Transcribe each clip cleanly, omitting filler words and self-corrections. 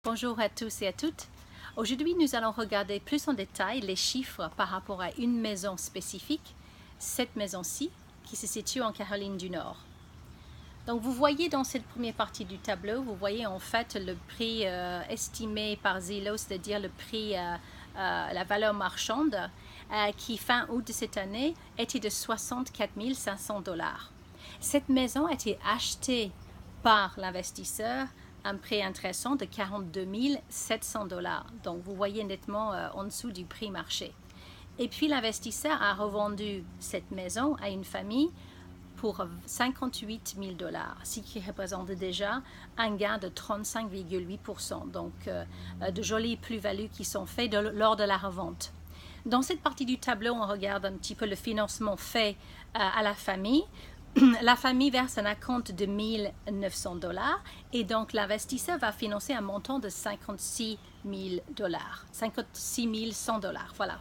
Bonjour à tous et à toutes. Aujourd'hui, nous allons regarder plus en détail les chiffres par rapport à une maison spécifique, cette maison-ci, qui se situe en Caroline du Nord. Donc, vous voyez dans cette première partie du tableau, vous voyez en fait le prix estimé par Zillow, c'est-à-dire le prix, la valeur marchande, qui fin août de cette année était de 64 500 $. Cette maison a été achetée par l'investisseur un prix intéressant de 42 700 $. Donc, vous voyez nettement en dessous du prix marché. Et puis, l'investisseur a revendu cette maison à une famille pour 58 000 $, ce qui représente déjà un gain de 35,8%. Donc, de jolies plus-values qui sont faites lors de la revente. Dans cette partie du tableau, on regarde un petit peu le financement fait à la famille. La famille verse un acompte de 1 900 $ et donc l'investisseur va financer un montant de 56 100 $. Voilà.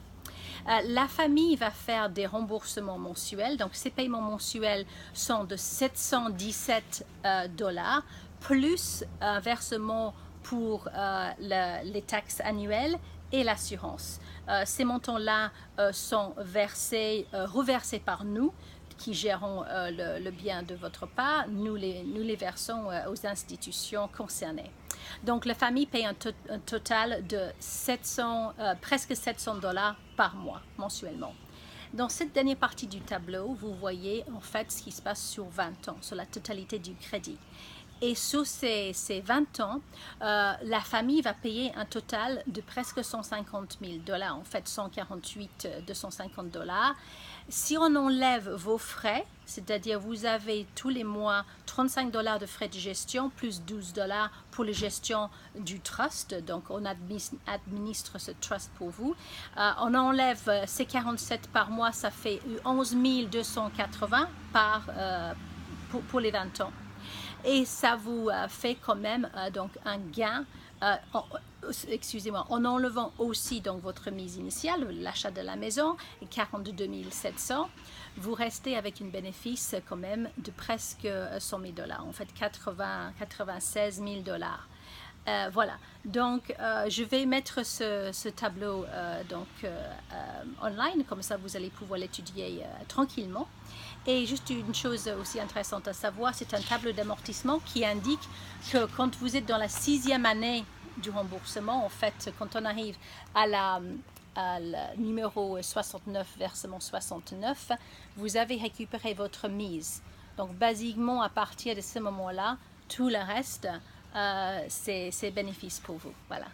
La famille va faire des remboursements mensuels. Donc, ces paiements mensuels sont de 717 $ plus un versement pour les taxes annuelles et l'assurance. Ces montants-là sont reversés par nous qui gérons le bien de votre part. Nous les versons aux institutions concernées. Donc, la famille paye un total de presque 700 $ par mois, mensuellement. Dans cette dernière partie du tableau, vous voyez en fait ce qui se passe sur 20 ans, sur la totalité du crédit. Et sur ces 20 ans, la famille va payer un total de presque 150 000 $, en fait 148 250 $. Si on enlève vos frais, c'est-à-dire vous avez tous les mois 35 $ de frais de gestion plus 12 $ pour la gestion du trust, donc on administre ce trust pour vous. On enlève ces 47 par mois, ça fait 11 280 pour les 20 ans. Et ça vous fait quand même donc un gain, en enlevant aussi donc votre mise initiale, l'achat de la maison, 42 700, vous restez avec un bénéfice quand même de presque 100 000 $, en fait 96 000 $. Voilà, donc je vais mettre ce tableau online, comme ça vous allez pouvoir l'étudier tranquillement. Et juste une chose aussi intéressante à savoir, c'est un tableau d'amortissement qui indique que quand vous êtes dans la 6e année du remboursement, en fait, quand on arrive à la numéro 69, versement 69, vous avez récupéré votre mise. Donc, basiquement, à partir de ce moment-là, tout le reste, c'est bénéfice pour vous. Voilà.